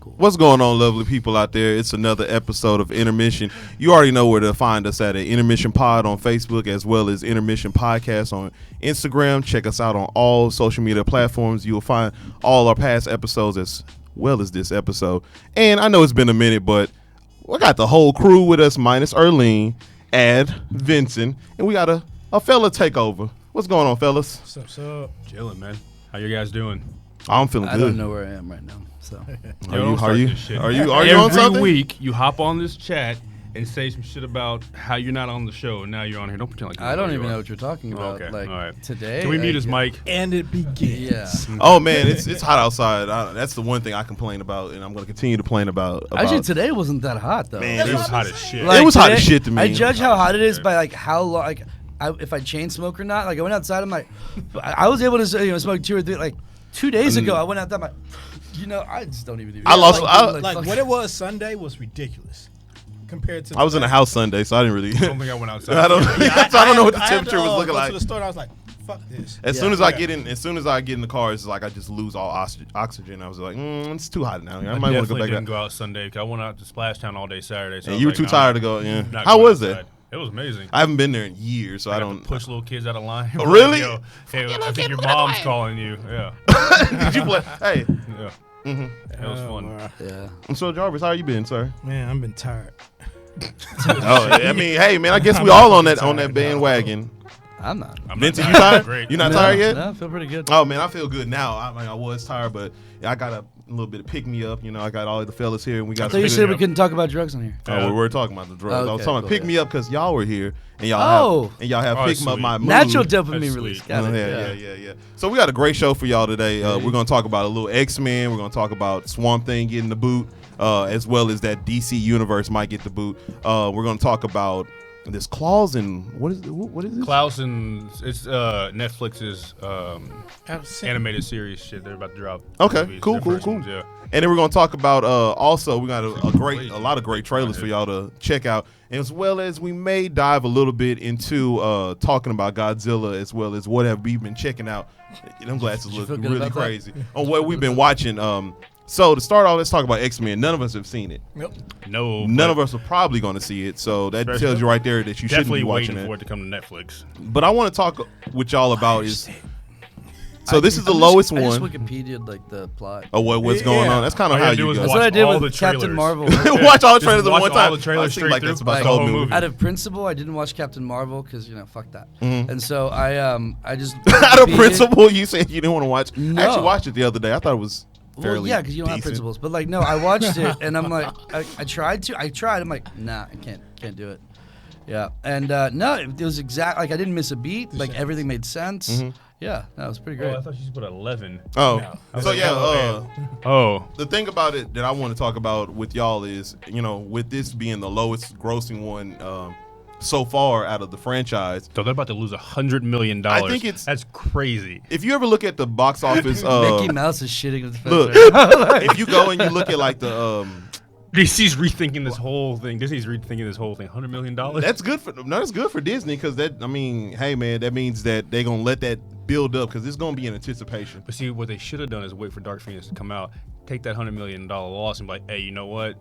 cool. What's going on, lovely people out there? It's another episode of Intermission. You already know where to find us at Intermission Pod on Facebook, as well as Intermission Podcast on Instagram. Check us out on all social media platforms. You'll find all our past episodes as well as this episode. And I know it's been a minute, but we got the whole crew with us, minus Erlene, Ad, Vincent, and we got a fella takeover. What's going on, fellas? What's up? Chilling, man. How you guys doing? I'm feeling good. I don't know where I am right now. So Are you Every on something? week you hop on this chat and say some shit about how you're not on the show, and now you're on here. Don't pretend like you I don't who even you know are. what you're talking about. Okay, Like all right. today. Can we mute his mic? And it begins. Yeah. Oh man, it's hot outside. That's the one thing I complain about, and I'm going to continue to complain about. Actually, today wasn't that hot though. Man, It was hot as shit. Like, it was hot today, as shit to me. I judge how hot it is by like how long. Like, if I chain smoke or not. Like, I went outside. I'm like, I was able to smoke 2 or 3. Like 2 days ago, I went out there. I'm like, I just don't even. I lost. Like what it was Sunday was ridiculous compared to. I was in the house Sunday, so I didn't really. I don't think I went outside. I don't. So I don't know what the temperature was looking go like. to the store, and I was like, "Fuck this." As soon as I get in the car, it's like I just lose all oxygen. I was like, it's too hot now. I might want to go definitely back didn't out. go out Sunday because I went out to Splash Town all day Saturday. So And I you were was too like, tired to go. Yeah. not How going was outside. it? It was amazing. I haven't been there in years, so I got don't to push little kids out of line. Oh, really? Yo, hey, I think your mom's calling you. Yeah. Did you play? Hey, Yeah. mm-hmm. It was fun. Yeah. So Jarvis, how you been, sir? Man, I've been tired. I mean, hey man, I guess we all on that bandwagon. I'm not. Vincent, you tired? Great. You not tired yet? No, I feel pretty good. Oh man, I feel good now. I was tired, but I got a little bit of pick me up. I got all the fellas here, and we got. I thought you some said good- we couldn't talk about drugs on here. Oh, we were talking about the drugs. I was Okay, talking about cool, pick yeah. me up because y'all were here, and y'all have Oh, picked up sweet. my mood. Natural That's dopamine sweet. release. Got it. Yeah. So we got a great show for y'all today. We're gonna talk about a little X-Men. We're gonna talk about Swamp Thing getting the boot, as well as that DC universe might get the boot. We're gonna talk about this Claus and what is this? Klaus and it's Netflix's animated series shit they're about to drop. Okay, Movies, cool. their first ones, yeah. And then we're gonna talk about also we got a lot of great trailers for y'all to check out, as well as we may dive a little bit into talking about Godzilla, as well as what have we been checking out. Them glasses look feel good really about that? crazy on what we've been watching. So to start off, let's talk about X-Men. None of us have seen it. Yep. No, None of us are probably going to see it. So that tells you right there that you shouldn't definitely be watching waiting for it. it to come to Netflix. But I want to talk with y'all about is. So this is the lowest I just one. Wikipedia'd like the plot. Of what's going Yeah. on. That's kind of All you how gotta do you is go. That's watch what I did all with the Captain trailers. Marvel. Watch all the Just trailers at watch one all time. the trailers I seem straight like through, that's about like the the whole whole movie. movie. Out of principle, I didn't watch Captain Marvel because fuck that. Mm-hmm. And so I just Out of Wikipedia'd- principle, you said you didn't want to watch. No. I actually watched it the other day. I thought it was fairly Well, yeah, because you don't have decent. principles. But like, no, I watched it and I'm like, I tried. I'm like, nah, I can't do it. Yeah, and no, it was exact. Like I didn't miss a beat. Like everything made sense. Mm-hmm. Yeah, that was pretty Oh, great. I thought you put 11. Oh, No. so yeah. Oh, The thing about it that I want to talk about with y'all is, with this being the lowest grossing one so far out of the franchise. so they're about to lose $100 million. I think it's- that's crazy. If you ever look at the box office, Mickey Mouse is shitting with the look, fence. if you go and you look at like the DC's rethinking this whole thing. Disney's rethinking this whole thing. $100 million. that's good for Disney because hey man, that means that they're gonna let that build up because it's gonna be in anticipation. But see, what they should have done is wait for Dark Phoenix to come out, take that $100 million loss, and be like, hey, you know what?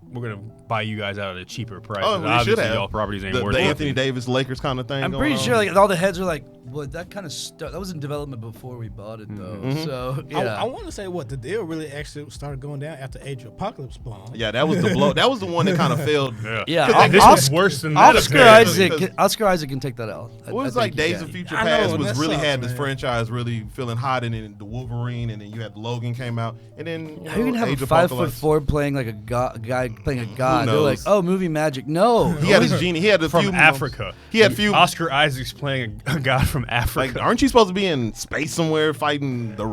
We're gonna buy you guys out at a cheaper price. Oh, we should Obviously, have. y'all properties ain't The worth it. Anthony Davis Lakers kind of thing. I'm going pretty on. sure like all the heads are like, well, that kind of stuff that was in development before we bought it though. Mm-hmm. So I yeah. want to say the deal really actually started going down after Age of Apocalypse bombed. Yeah, that was the blow. That was the one that kind of failed. Yeah, Because This was worse than that. Oscar apparently. Isaac. Oscar Isaac can take that out. It was like Days of Future I know, Past and was that really sucks, had this man. franchise really feeling hot, and then the Wolverine, and then you had Logan came out, and then How are you gonna have Age a of 5'4" Apocalypse. playing like a guy playing a god? They're like, knows? oh, movie magic. No, He had his genie. He had a From few Africa. He had a few. Oscar Isaac's playing a guy from Africa. Like, aren't you supposed to be in space somewhere fighting the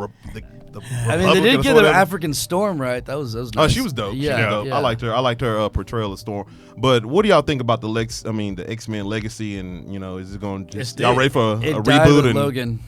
I mean, they did get the African Storm right. That was nice. Oh, she was dope. Yeah, She was dope. yeah. I liked her portrayal of Storm. But what do y'all think about the X-Men Legacy? And is it going? Y'all ready for a It died reboot? with And Logan.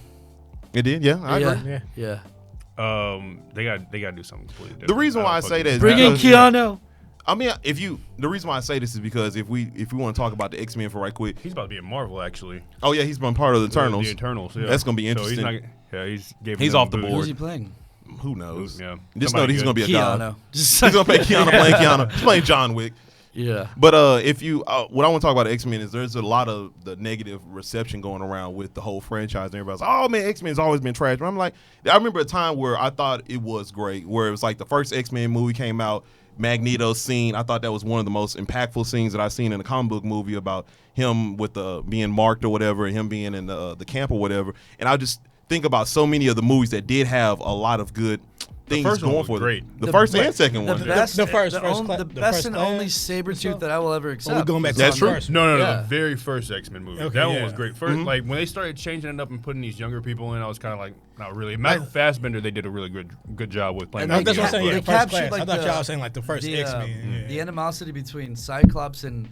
it did. Yeah, I agree. Yeah. Yeah. They got to do something completely different. The reason why I say that is Bring in because- Keanu. I mean, the reason why I say this is because if we want to talk about the X-Men for right quick. He's about to be in Marvel, actually. Oh yeah, he's been part of the Eternals. The Eternals. Yeah. That's gonna be So interesting. he's He's off the board. Who's he playing? Who knows? Yeah. Just know Somebody that he's good. gonna be a god. Keanu. He's gonna play Keanu, playing Keanu. He's playing John Wick. Yeah. But if you, what I want to talk about X-Men is there's a lot of the negative reception going around with the whole franchise. And everybody's like, oh man, X-Men's always been trash. But I'm like, I remember a time where I thought it was great, where it was like the first X-Men movie came out, Magneto's scene. I thought that was one of the most impactful scenes that I've seen in a comic book movie about him with being marked or whatever, and him being in the camp or whatever. And I just think about so many of the movies that did have a lot of good things first one going was for great. them. The first and second The one. best, The first the best and only class Sabretooth that I will ever accept. we going back to That's the true. first? No, Yeah. the very first X-Men movie. Okay, that one yeah. was great. First, Mm-hmm. like when they started changing it up and putting these younger people in, I was kind of like, not really. Michael Fassbender, they did a really good job with playing. And that That's what I'm saying. They Yeah, the first captured, class. like, I thought the- y'all was saying like the first X-Men. The animosity between Cyclops and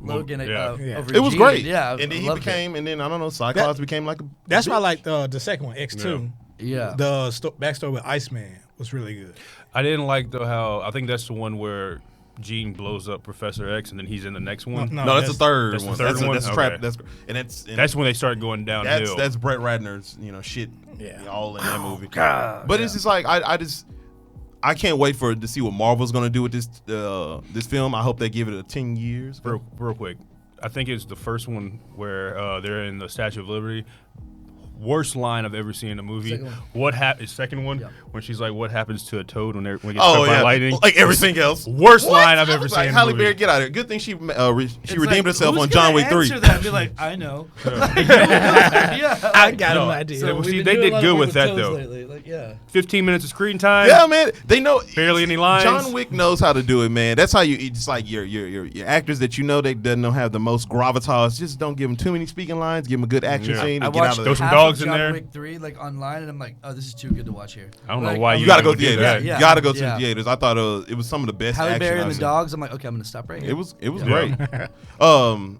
Logan Yeah. over It was Jean. great. Yeah, And then I he loved it. became, and then I don't know, Cyclops became like a. That's why I like the second one, X2. Yeah. The backstory with Iceman was really good. I didn't like though how I think that's the one where Jean blows up Professor X and then he's in the next one. No, No, that's the third that's the one. third That's one? a trap. Okay. That's when they started going downhill. that's Brett Ratner's shit. Yeah. All in that movie. God, But it's just like I can't wait to see what Marvel's gonna do with this film. I hope they give it 10 years. real quick. I think it's the first one where they're in the Statue of Liberty. Worst line I've ever seen in a movie. Second one. What happened? Second one Yeah. when she's like, "What happens to a toad when it gets Oh struck by yeah, lightning?" like everything else. Worst What? line I've I ever was seen like, in a Halle movie. Berry, get out of here. Good thing she It's redeemed like, herself who's on John gonna Wick 3. answer that and be like, I know. Yeah. I got No, an idea. so- we've see, been they doing did a lot good of work with that, toes though. lately. Like, yeah. 15 minutes of screen time. Yeah, man. They know Barely any lines. John Wick knows how to do it, man. That's how you. It's like your actors that they doesn't have the most gravitas. Just don't give them too many speaking lines. Give them a good action Yeah. scene. I And get out watched of Throw there. some half dogs of in John there. Wick 3 like online, and I'm like, oh, this is too good to watch here. I don't know Like, why I'm You you gotta go would to the do theaters. that. Yeah. You gotta go to Yeah. the theaters. I thought it was some of the best Halle action Berry I've and the seen. dogs. I'm like, okay, I'm gonna stop right here. It was Yeah. great.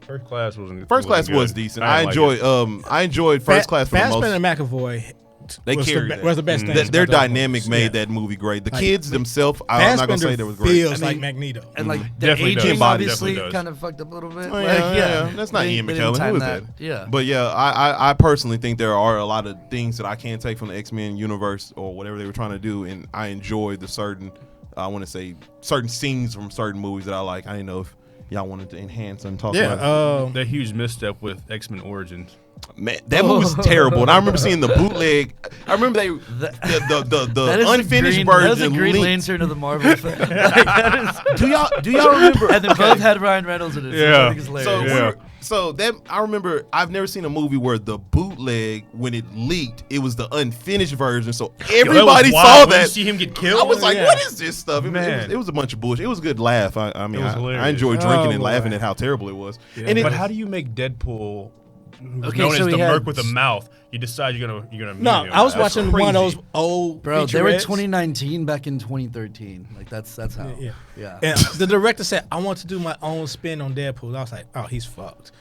First class wasn't. First class wasn't was good. decent. I I didn't like enjoyed. I enjoyed First Class for the Fassbender most. and McAvoy. They was carried the, that. was the best thing. Their about those dynamic movies. made Yeah. that movie great. The Like, kids themselves, I'm not gonna say they was great. feels I like mean, Magneto. And like the Definitely does. aging Definitely obviously does. kind of fucked up a little bit. Oh, Like, yeah. That's not They- Ian they didn't McKellen. time Who is that? Yeah. But yeah, I personally think there are a lot of things that I can't take from the X-Men universe or whatever they were trying to do, and I enjoyed the certain scenes from certain movies that I like. I didn't know if y'all wanted to enhance and talk about it. That huge misstep with X-Men Origins. Man, that movie was terrible, and I remember seeing the bootleg. I remember the That is unfinished That is a version. Green leaked. Lantern of the Marvel film. Like, that is, Do y'all remember? and they both had Ryan Reynolds in it. So Yeah. I think it's hilarious. Yeah. So that I remember, I've never seen a movie where the bootleg, when it leaked, it was the unfinished version. So everybody saw When you that. see him get killed. I was like, Yeah. "What is this stuff?" Man. It was a bunch of bullshit. It was a good laugh. I mean, It was I hilarious. enjoyed drinking Oh, and laughing boy. at how terrible it was. Yeah. And it, But how do you make Deadpool, who's Okay, known so as he the had- Merc with a mouth? You decide you're gonna No, meet him. I was That's watching one of those crazy. old Bro, they were featurettes. 2019 back in 2013. Like that's how. Yeah. Yeah. And the director said, "I want to do my own spin on Deadpool." I was like, "Oh, he's fucked."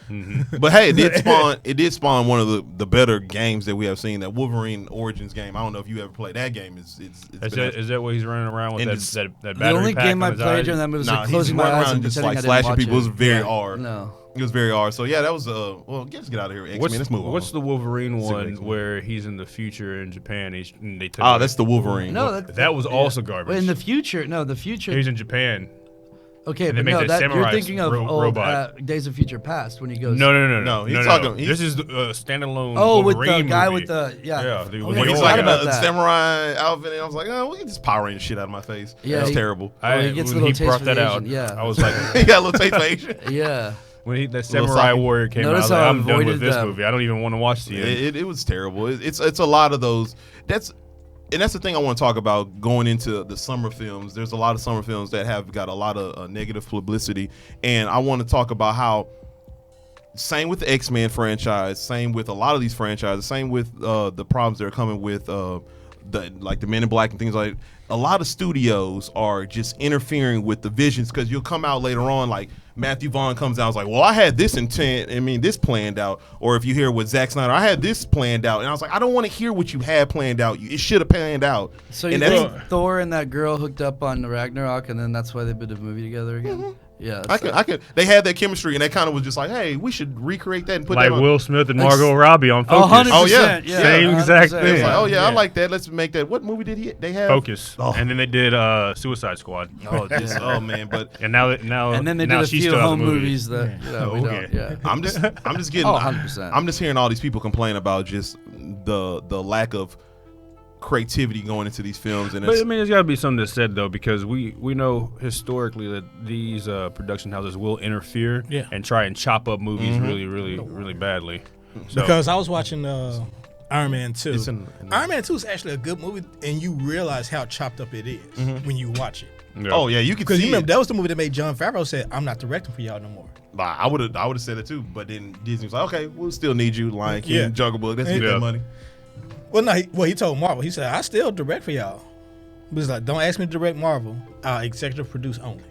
but hey, it did spawn one of the better games that we have seen. That Wolverine Origins game. I don't know if you ever played that game. It's Is that what he's running around with? And That, it's- that, that The battery only pack game on I his played eyes? during that was Nah, like he's closing my running eyes around and just pretending like I didn't slashing watch people. It was it. very hard. No. It was very hard. So yeah, that was well, let's get out of here. X-Men. Let's move on. What's the Wolverine See what one X-Men. where he's in the future in Japan? And they took Oh, it. that's the Wolverine. No, That was also garbage. Wait, in the future, no, the future. He's in Japan. Okay, and they but make no, that that you're samurai thinking of ro- old robot. Days of Future Past when he goes. No, he's talking- This is the standalone. Oh, with Wolverine the guy movie. with the Yeah, the- Oh, when yeah, When he's he's I like forgot in about a that. samurai outfit, and I was like, oh, we get this Power Ranger shit out of my face. Yeah, That's he- terrible. he gets a when little he taste brought for that the out, Asian, yeah. I was like, He got a little taste for Asian. Yeah. when that Little Samurai sake. Warrior came out, I was Notice like, how I I'm done with avoided this them. movie. I don't even want to watch the end. It was terrible. It's a lot of those. That's the thing I want to talk about going into the summer films. There's a lot of summer films that have got a lot of negative publicity, and I want to talk about how. Same with the X-Men franchise. Same with a lot of these franchises. Same with the problems that are coming with the Men in Black and things like that. A lot of studios are just interfering with the visions because you'll come out later on like Matthew Vaughn comes out and is like, well, I had this intent. I mean, this planned out. Or if you hear with Zack Snyder, I had this planned out. And I was like, I don't want to hear what you had planned out. It should have planned out. So you And think Thor and that girl hooked up on Ragnarok, and then that's why they did a movie together again? Yeah, I could. They had that chemistry, and they kind of was just like, hey, we should recreate that and put Like that on. Will Smith and Margot Robbie on Focus. 100%. Oh, yeah. Same exact 100%. thing. It's like, oh yeah, I Yeah. like that. Let's make that. What movie did they have? Focus. Oh. And then they did Suicide Squad. Oh, oh man, but And now And then they now did a she few still has a home movie. movies that we Okay. don't. Yeah. I'm just getting. Oh, 100%. I'm just hearing all these people complain about just the lack of creativity going into these films, and But it's, I mean, there's got to be something that's said though, because we know historically that these production houses will interfere and try and chop up movies really badly. So, Because I was watching Iron Man 2. It's in- Iron Man 2 is actually a good movie, and you realize how chopped up it is when you watch it. yeah. oh yeah, you can Because see you remember it. that was the movie that made Jon Favreau say, "I'm not directing for y'all no more." I would have said it too, but then Disney was like, okay, we'll still need you, Lion King, Yeah. Jungle Book. Let's get Yeah. that money. Well, no, he told Marvel. He said, "I still direct for y'all." But he's like, "Don't ask me to direct Marvel. I'll executive produce only."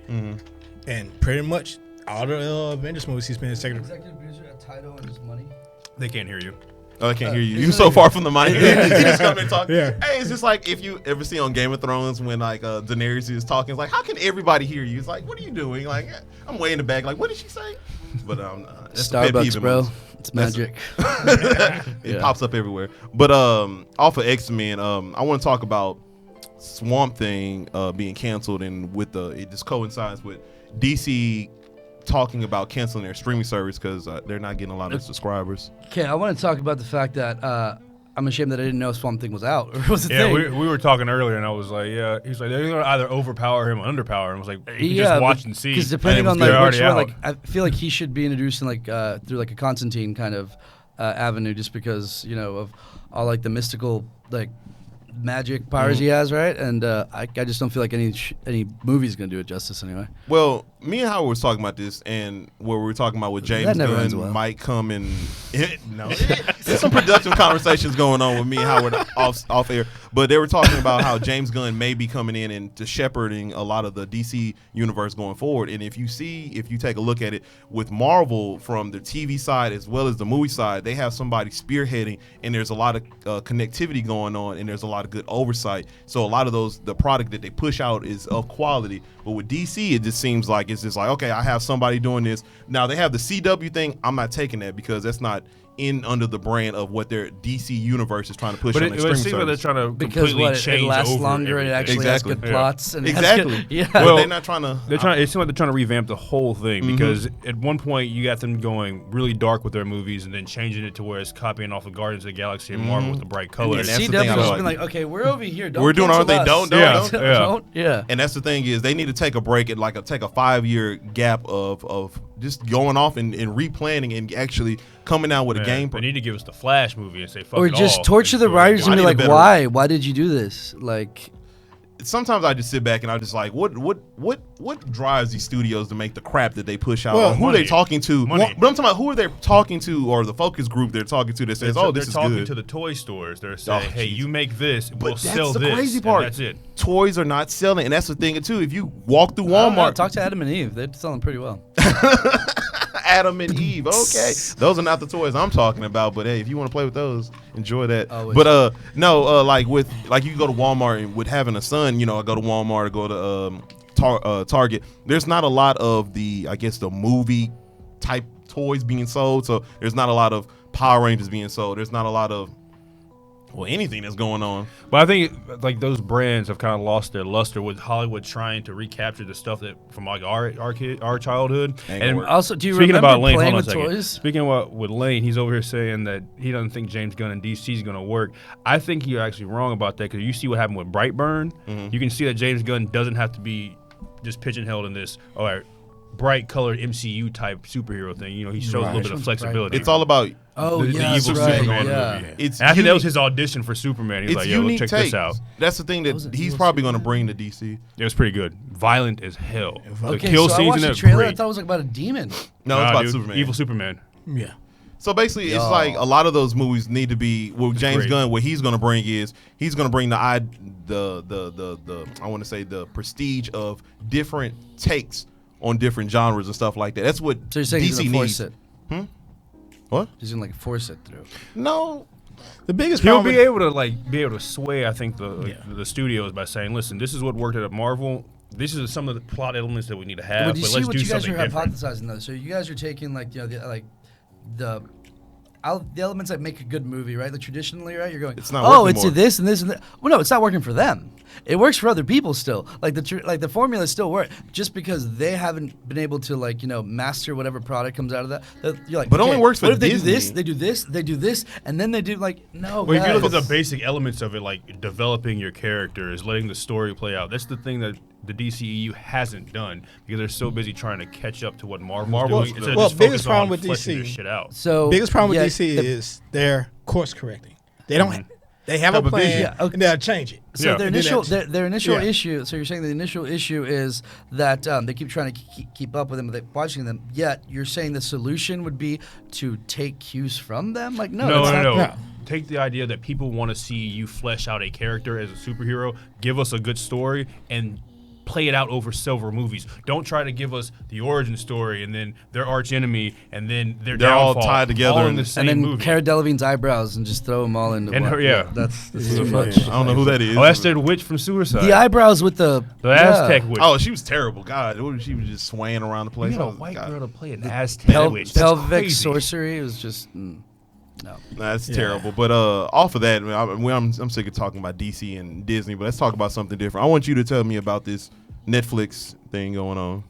And pretty much all the Avengers movies he's been executive. Executive producer, a title, and his money. they can't hear you. Oh, I can't hear you. You're so far from the mic. He just come and talk. Yeah. Hey, it's just like if you ever see on Game of Thrones when like Daenerys is talking, it's like, how can everybody hear you? It's like, what are you doing? Like, I'm way in the back. Like, what did she say? But that's a pet peeve Starbucks, in bro. movies. It's magic. It Yeah. pops up everywhere. But off of X-Men, I want to talk about Swamp Thing being canceled, and with it just coincides with DC talking about canceling their streaming service because they're not getting a lot of subscribers. Okay, I want to talk about the fact that I'm ashamed that I didn't know Swamp Thing was out or was a Yeah, thing. we were talking earlier, and I was like, yeah. He's like, they're gonna either overpower him or underpower him. I was like, you can just watch and see. Because depending And on they're like which already one, out. like I feel like he should be introduced in like through like a Constantine kind of avenue, just because of all like the mystical like magic powers he has, right? And I just don't feel like any movie's gonna do it justice anyway. Well, me and Howard was talking about this, and where we were talking about what James That never ends Gunn well. might come and there's some productive conversations going on with me and Howard off air, but they were talking about how James Gunn may be coming in and to shepherding a lot of the DC universe going forward. And if you take a look at it with Marvel from the TV side as well as the movie side, they have somebody spearheading, and there's a lot of connectivity going on, and there's a lot of good oversight. So a lot of the product that they push out is of quality. But with DC, it just seems like it's just like, okay, I have somebody doing this. Now they have the CW thing. I'm not taking that because that's not in under the brand of what their DC universe is trying to push But on it their streaming seems like they're service. trying to Because completely it change lasts over longer, it everything. actually Exactly. has good Yeah. plots, and it has Exactly. good, yeah. But Well, they're not trying to. They're trying. It seems like they're trying to revamp the whole thing because at one point you got them going really dark with their movies and then changing it to where it's copying off of Guardians of the Galaxy and Marvel with the bright And colors. that's the CW thing I has like. been like, okay, we're over here. Don't We're doing our cancel thing. us. Don't. Yeah. Yeah. And that's the thing is they need to take a break and take a 5-year gap of just going off and replanning and actually coming out with a game. They need to give us the Flash movie and say fuck Or it just all. torture the It's writers I and be need a like, better- why? Why did you do this? Like, Sometimes I just sit back and I just like, what drives these studios to make the crap that they push out? Well, Or who are money. they talking to? Money. But I'm talking about who are they talking to, or the focus group they're talking to that says, They're this is talking good. to the toy stores. They're saying, Oh, hey, jeez. you make this, we'll But sell that's the this. crazy and part. that's it. Toys are not selling, and that's the thing too. If you walk through I don't know, Walmart, talk to Adam and Eve. They're selling pretty well. Adam and Eve. Okay, those are not the toys I'm talking about. But hey, if you want to play with those, enjoy that. Oh, But like you go to Walmart and with having a son, I go to Walmart, or go to Target. There's not a lot of the movie type toys being sold. So there's not a lot of Power Rangers being sold. There's not a lot of anything that's going on. But I think like those brands have kind of lost their luster with Hollywood trying to recapture the stuff that from like our childhood. Ain't gonna And work. Also, do you speaking remember about Lane, playing hold on with a second. toys? Speaking about with Lane, he's over here saying that he doesn't think James Gunn and DC is going to work. I think you're actually wrong about that because you see what happened with Brightburn. You can see that James Gunn doesn't have to be just pigeonholed in this. All right. Bright colored MCU type superhero thing. He shows a little bit of flexibility. It's all about Oh, the yeah, evil that's right. Superman Yeah. movie. It's And I think that was unique- his audition for Superman. He was it's like, yo, unique check takes. this out. That's the thing that was an he's evil probably going to bring to DC. It was pretty good. Violent as hell. The Okay, kill so I scenes watched in the there trailer. I great. thought it was like about a demon. No, it's Nah, about dude, Superman. Evil Superman. Yeah. So basically, it's Yo. like a lot of those movies need to be. Well, James great. Gunn, what he's going to bring is he's going to bring the I want to say the prestige of different takes on different genres and stuff like that. That's what So you're saying he's DC gonna force needs. it? What? He's gonna like force it through. No, The biggest He'll problem. be able to sway, I think, the studios by saying, listen, this is what worked at Marvel. this is some of the plot elements that we need to have. But you But see let's what do you guys something are different. hypothesizing though. So you guys are taking like the elements that make a good movie, right? Like traditionally, right? You're going, It's not oh, working it's more. this and this and that. Well, no, it's not working for them. It works for other people still. Like the formula still works. Just because they haven't been able to master whatever product comes out of that. You're like, But it only okay, works for what if they Disney. do this, they do this, they do this, and then they do no. Well, if you look at guys. the basic elements of it, like developing your characters, letting the story play out, that's the thing that the DCEU hasn't done because they're so busy trying to catch up to what Marvel's Marvel's doing. doing. Instead of Well, just biggest focus problem on with fleshing DC their shit out. So Biggest problem with yeah, DC is they're course correcting. They don't. They have Have a a plan, vision. Yeah, okay. and they'll change it. So Yeah. their And then initial that's- their initial yeah. issue. So you're saying the initial issue is that they keep trying to keep up with them, watching them. Yet you're saying the solution would be to take cues from them. Like no, it's not, no. Take the idea that people want to see you flesh out a character as a superhero, give us a good story, and play it out over several movies. Don't try to give us the origin story and then their arch enemy and then their They're all downfall, tied together all in and- the And same then movie. Cara Delevingne's eyebrows and just throw them all into And one. her- yeah. That's Yeah. too much. I don't know who that is. Oh, that's that witch from Suicide. The eyebrows with the Aztec witch. Oh, she was terrible. God, she was just swaying around the place. You got I a was- white God. girl to play an Aztec witch. That's pelvic crazy. sorcery. It was just no. That's Yeah. terrible. But off of that, I'm sick of talking about DC and Disney. But let's talk about something different. I want you to tell me about this Netflix thing going on.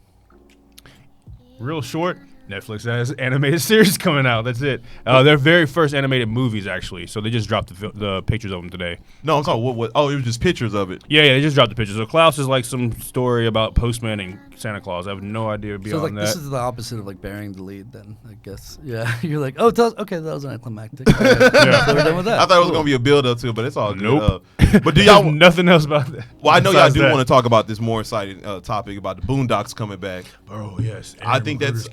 Real short. Netflix has animated series coming out. That's it. Their very first animated movies, actually. So they just dropped the pictures of them today. No, I'm sorry. What? Oh, it was just pictures of it. Yeah, they just dropped the pictures. So Klaus is like some story about Postman and Santa Claus. I have no idea So beyond like that. this is the opposite of like burying the lead. Then I guess you're like okay, that was anticlimactic. All right, Yeah. so we're done with that. I thought it was Cool. gonna be a build up to it, but it's all Nope. good. But do There's y'all? nothing else about that. Well, I know y'all besides do that. want to talk about this more exciting topic about the Boondocks coming back. Oh yes. I think that's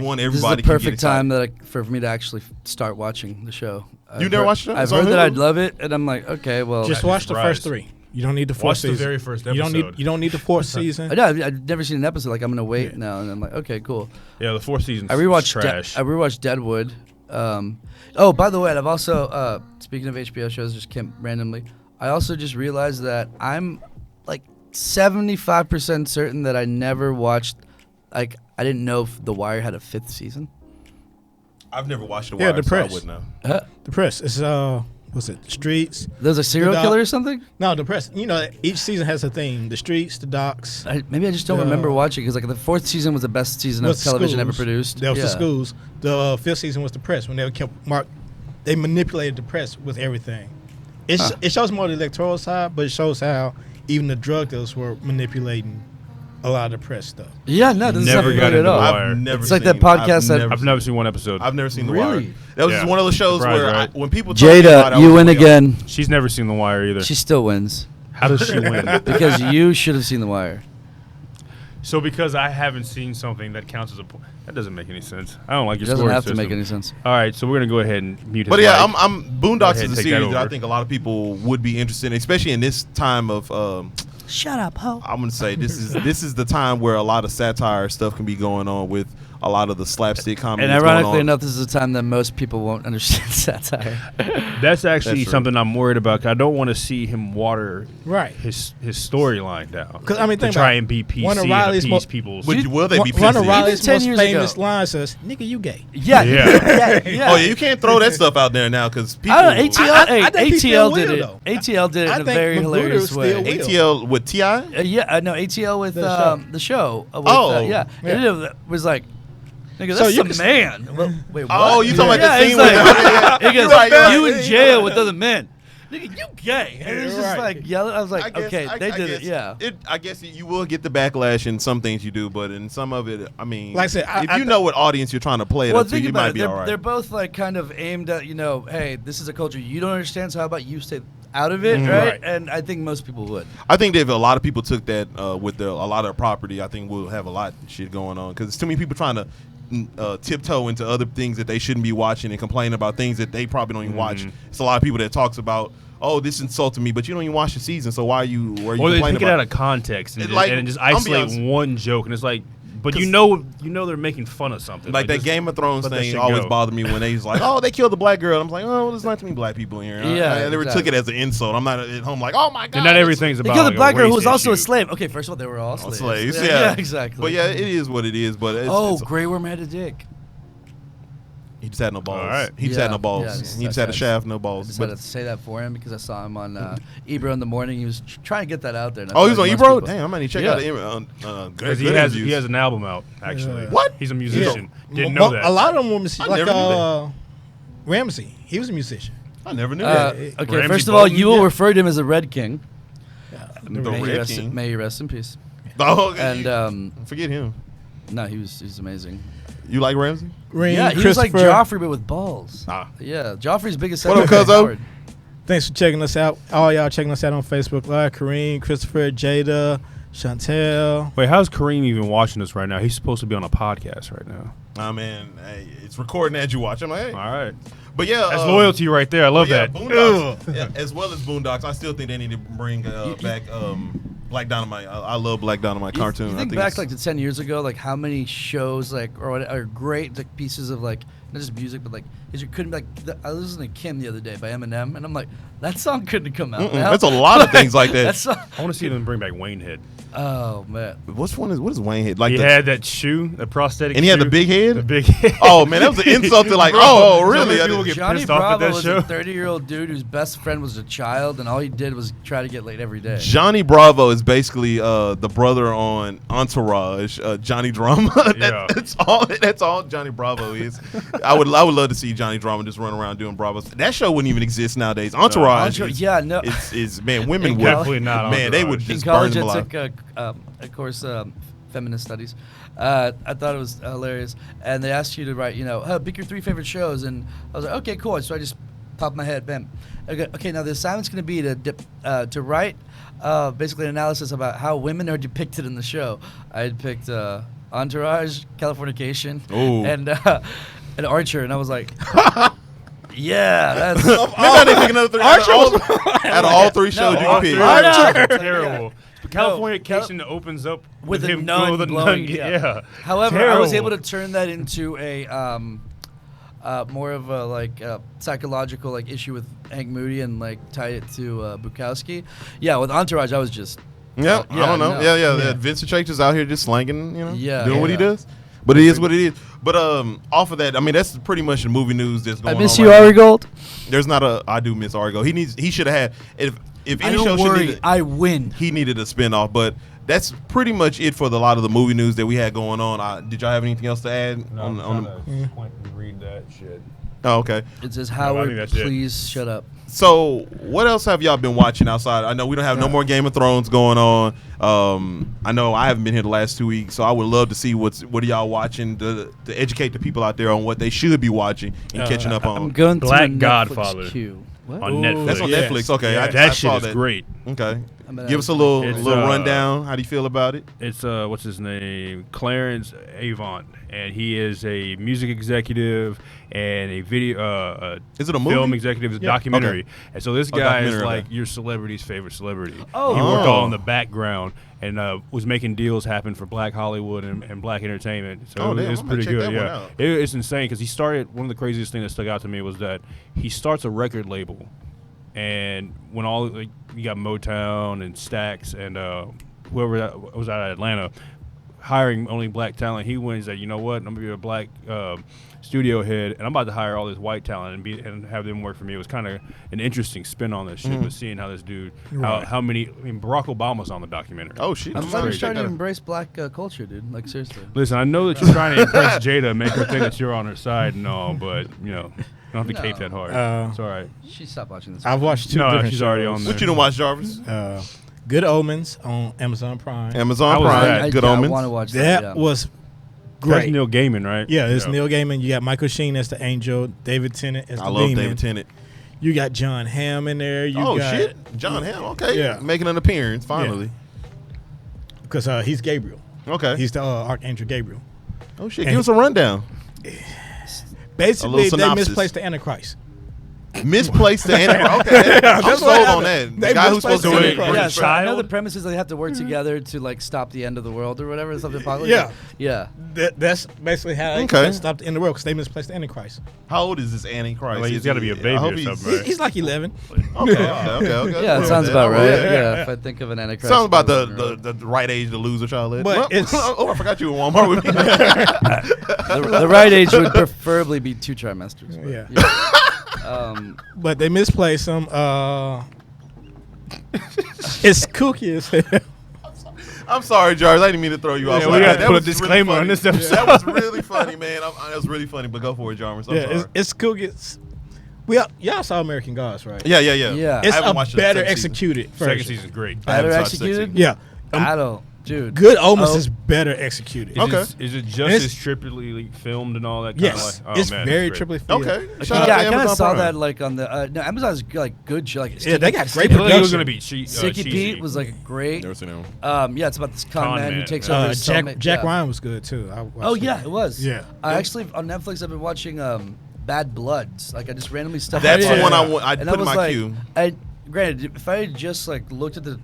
one This is everybody the can get perfect excited. time for me to actually start watching the show. You never watched it? I've It's on heard that Hulu? I'd love it, and I'm like, okay, well, Just I'd be watch the first surprised. 3. You don't need the fourth Watch the season. very first You don't episode. need the fourth season. I've never seen an episode. Like I'm gonna wait now, and I'm like, okay, cool. Yeah, the fourth season. I rewatched trash. I rewatched Deadwood. Oh, by the way, I've also speaking of HBO shows, just came randomly. I also just realized that I'm like 75% certain that I never watched. Like I didn't know if The Wire had a 5th season. I've never watched The Yeah, Wire, The so I Press. wouldn't know. The press. It's what's it? Streets. There's a serial The killer dog- or something. No, the press. You know, each season has a theme. The streets, the docks. Maybe I just don't remember watching because like the 4th season was the best season of was the television ever schools. produced. That was yeah. the schools. The 5th season was the press when they kept They manipulated the press with everything. It shows more the electoral side, but it shows how even the drug dealers were manipulating a lot of the press stuff. Yeah, no, this Never is got not into at all. The Wire. I've never It's like seen, that podcast that- I've never seen one episode. I've never seen The Really? Wire. That was Yeah. just one of those shows Surprise, where right? when people told me Jada, about it, I you was win like, again. She's never seen The Wire either. She still wins How does she win? because you should have seen The Wire. So because I haven't seen something that counts as a point, that doesn't make any sense. I don't like It your doesn't scoring have to system. make any sense. All right, so we're gonna go ahead and mute his But yeah, mic. I'm Go Boondocks ahead, is a take that series that I over. think a lot of people would be interested in, especially in this time of. Shut up, ho. I'm gonna say this is the time where a lot of satire stuff can be going on with a lot of the slapstick comedy. And that's going ironically on. enough, this is a time that most people won't understand satire. That's actually That's true. something I'm worried about. 'Cause I don't want to see him water Right. his storyline down. 'Cause, I mean, to think try about and be PC one of and Riley's appease most- people's. Will they be One of PC? Riley's 10 most years famous ago. lines says, "Nigga, you gay." Yeah, Yeah. yeah. Oh yeah, you can't throw that stuff out there now because people. I don't know. ATL, I think he still ATL did will, it. though. ATL did it I in a think very Magruder hilarious still way. will. ATL with Ti. No, ATL with The the show. With, Oh. yeah. Yeah. It was like, nigga, So that's you the can- man. Well, wait, what? Oh, you talking about yeah, the it's scene like, with? he goes, You're right, you you're in right. jail with other men. Nigga, you gay. And it's just Right. like yelling. I was like, okay, they did it. guess Yeah. I guess you will get the backlash in some things you do, but in some of it, I mean, Like I said, if you know what audience you're trying to play it Well, up to, think you about might it. be They're, all right. they're both like kind of aimed at, hey, this is a culture you don't understand, so how about you stay out of it, right? Right. And I think most people would. I think that if a lot of people took that with a lot of property, I think we'll have a lot of shit going on because it's too many people trying to tiptoe into other things that they shouldn't be watching and complain about things that they probably don't even watch. It's a lot of people that talks about, oh, this insulted me, but you don't even watch the season, so why are you Or they complaining take it about out of context and, It, like, and just I'll be isolate honest. one joke, and it's like, But you know they're making fun of something. Like that just Game of Thrones let that thing shit always go. bothered me when they was like, oh, they killed the black girl. I'm like, oh, well, there's not too many black people in here. Yeah, I never took it as an insult. I'm not at home like, oh my god. And not everything's They about killed like a black girl who race was also a issue. slave. Okay, first of all, they were all slaves. slaves. Yeah, Yeah. exactly. But yeah, it is what it is. But it's, Grey Worm had a dick. he just had no balls. All right. He just Yeah, had no balls. yeah, he just had a shaft, no I balls. just But, had to say that for him because I saw him on Ebro in the morning. He was trying to get that out there. and I oh, he feel was on like Ebro. most people- Damn, I might need to check out the Because he good has interviews. an album out actually. What? He's a musician. Yeah. Didn't know that. A lot of them were musicians. I Like never knew Ramsey, he was a musician. I never knew that. Okay, Ramsey first of all, Bolton? you will Yeah. refer to him as a Red King. The May he Red rest King. may he rest in peace. Oh, And forget him. no, he's amazing. You like Ramsey? Reem, Yeah, he was like Christopher, Joffrey but with balls. Ah. Yeah, Joffrey's biggest. What up, senator, cuzzo? Howard. Thanks for checking us out. All y'all checking us out on Facebook Live. Kareem, Christopher, Jada, Chantel. Wait, how's Kareem even watching us right now? He's supposed to be on a podcast right now. Oh man, hey, it's recording as you watch. I'm like, hey. All right. But yeah, That's loyalty right there. I love yeah, that. Boondocks, yeah, as well as Boondocks, I still think they need to bring back Black Dynamite. I love Black Dynamite cartoon. You I think think back it's- like to 10 years ago, like how many shows like or great like pieces of like not just music but like is it couldn't like I was listening to Kim the other day by Eminem and I'm like that song couldn't come out. now. That's a lot of things like that. That song, I want to see them bring back Wayne Head. oh man. What is Wayne Head like? He had that shoe, the prosthetic and he had the shoe. big head. The big head. Oh man, that was an insult to like. Bro, oh so really? many I people didn't- get Johnny pissed off at Bravo that was show. a 30-year-old dude whose best friend was a child and all he did was try to get laid every day. Johnny Bravo is basically the brother on Entourage, Johnny Drama. Yeah. That's all Johnny Bravo is. I would love to see Johnny Drama just run around doing Bravos. That show wouldn't even exist nowadays. Entourage, Yeah, no. is man, women In would Definitely not man, they Entourage. would In just burn college, them I alive. took a course, feminist studies. I thought it was hilarious, and they asked you to write, pick your 3 favorite shows, and I was like, okay, cool. So I just popped my head, bam. Okay, now the assignment's going to be to write basically an analysis about how women are depicted in the show. I had picked Entourage, Californication, Ooh. and Archer, and I was like. Yeah, that's Maybe I didn't pick another three. Out of all 3 shows No, you picked. Archer. Terrible. Californication opens up with a him nun with a blowing. Yeah. However, I was Terrible. able to turn that into a more of a psychological issue with Hank Moody and tie it to Bukowski. Yeah, with Entourage, I was just Yeah, I don't know. no. Yeah. Vincent Chase is out here just slanging, Yeah, doing what he yeah. does. But it is what it is. But off of that, I mean, that's pretty much the movie news that's going I on. miss right you, now. Ari Gold. There's not a. I do miss Argo. He should have had. If I any show don't should worry, need. I win. He needed a spinoff, but that's pretty much it for a lot of the movie news that we had going on. Did y'all have anything else to add? No, on I'm the, trying to point and read that shit. oh, okay. It says I Howard, think that's it. please shut up. So, what else have y'all been watching outside? I know we don't have no more Game of Thrones going on. I know I haven't been here the last 2 weeks, so I would love to see what are y'all watching to educate the people out there on what they should be watching and catching up I'm on. going Black to a Netflix Godfather. queue. What? On Ooh, Netflix. That's on Yes. Netflix. Okay, Yeah. I That saw shit is that. great. Okay, I'm gonna give us a have little It's, rundown. How do you feel about it? It's what's his name? Clarence Avant, and he is a music executive and a video Is it a movie? film executive, it's a Yeah. documentary. Okay. And so this A guy is documentary, like okay. your celebrity's favorite celebrity. Oh. He worked all Oh. in the background and was making deals happen for Black Hollywood and Black entertainment. So Oh, it damn, was I'm gonna pretty check good. that one Yeah, out. it's insane because he started. One of the craziest things that stuck out to me was that he starts a record label, and when you got Motown and Stax and whoever that was out of Atlanta hiring only black talent, he went and said, you know what, I'm gonna be a black studio head and I'm about to hire all this white talent and have them work for me. It was kind of an interesting spin on this shit, but seeing how this dude, Right. how many, Barack Obama's on the documentary. Oh shit! I'm I'm starting check to that out. embrace black culture, dude. Like seriously. Listen, I know that you're trying to impress Jada, make her think that you're on her side and all, but you don't have to cape that hard. It's all right. She stopped watching this. I've watched 2 No, different she's shows. already on there. What you done watch, Jarvis? Good Omens on Amazon Prime. Amazon How was Prime. that? Good I Omens. want to watch That that. was That's great. Neil Gaiman, right? Yeah, it's Neil Gaiman. You got Michael Sheen as the angel, David Tennant as the I love demon. David Tennant. You got John Hamm in there. You Oh got, shit, John Hamm. Okay, Yeah. making an appearance finally. Because he's Gabriel. Okay. He's the Archangel Gabriel. Oh shit, and- give us a rundown. Basically, they synopsis. misplaced the Antichrist. Misplaced the Antichrist. Okay, I'm That's sold what on happened. that. The They guy who's supposed to misplaced be the Yeah, Antichrist. so I know the child? premise is they have to work together to like stop the end of the world or whatever, something popular. Yeah. Yeah. That's basically how they Okay. stopped the end of the world because they misplaced the Antichrist. How old is this Antichrist? Well, he's Is got to he- be a I baby hope or he's- something, right? He's like 11. Okay. Yeah, it sounds about right. Yeah, if I think of an Antichrist. Sounds about the right age to lose a child. But Well, it's- oh, I forgot you in Walmart with me. the right age would preferably be 2 trimesters. But Yeah. But they misplaced him. It's kooky as hell. I'm sorry, Jarvis. I didn't mean to throw you off. Yeah, like we that. got to put a was really disclaimer on funny. this episode. That was really funny, man. That was really funny. But go for it, Jarvis. I'm Yeah, sorry. it's kooky. Y'all saw American Gods, right? Yeah. Yeah. I It's haven't a watched the better second season. executed Second version. season's great. I haven't Better watched the second executed? Yeah. I don't, dude. Good Omens Oh. is better executed. Okay. Is it just It's- as triply filmed and all that kind Yes. of like? Oh, It's man, very great. triply filmed. Okay. Yeah, Shout out I to kind of Amazon saw Prime. that like on the no, Amazon's like good show. Like Yeah, they got great I thought it was production. gonna be Sticky cheesy. Pete was like great. Never seen that one. Yeah, it's about this con Con man who man, takes yeah. over. his Jack cellmate- Jack yeah. Ryan was good too. I watched Oh yeah, it was. Yeah. I actually on Netflix I've been watching Bad Bloods. Like I just randomly stuff. That's the one I and put in my like, queue. Granted, if I had just like looked at the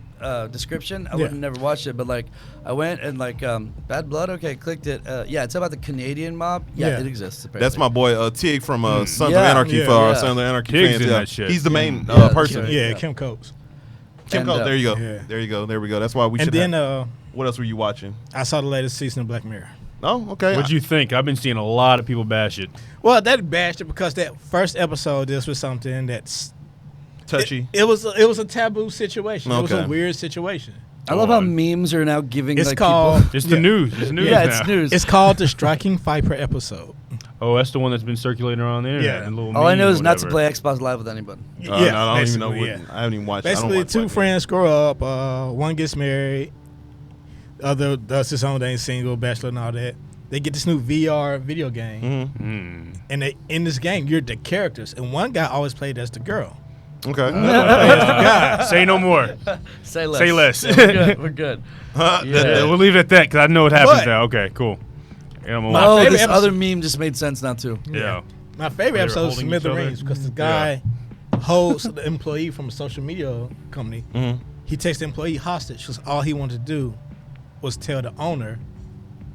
description, I would have Yeah. never watched it. But like, I went and like Bad Blood. Okay, clicked it. Yeah, it's about the Canadian mob. Yeah, Yeah. it exists. Apparently. That's my boy Tig from Sons of Yeah. Anarchy Yeah. for our Yeah. Sons of Anarchy Tig's fans. in Yeah. that shit. He's the main Yeah, person. Yeah, Yeah. Kim Coates. Kim And, Cole. There you go. yeah. There you go. There we go. That's why we And should. then What else were you watching? I saw the latest season of Black Mirror. Oh, okay. What'd you think? I've been seeing a lot of people bash it. Well, that bashed it because that first episode, this was something that's Touchy. It was a taboo situation. It was Okay. a weird situation. I love how on. memes are now giving. It's like, called. People, It's the news. It's news yeah, now. it's news. It's called the Striking Fight per episode. Oh, that's the one that's been circulating around there. Yeah. The little All I meme know or is not to whatever. play Xbox Live with anybody. No, I don't even know. basically, What, I haven't even watched. Basically, I don't watch two Black friends grow up. One gets married. The other does his own thing, single, bachelor, and all that. They get this new VR video game, Mirror. and they, in this game, you're the characters, and one guy always played as the girl. Okay. Say no more. Say less. Say less. Yeah, we're good. We're good. Yeah, we'll leave it at that because I know what happens But- now. Okay, cool. Yeah, I'm My Oh, favorite this episode- other meme just made sense now too. yeah. My favorite They were episode is holding each Smithereens other? because the guy holds the employee from a social media company. He takes the employee hostage because all he wanted to do was tell the owner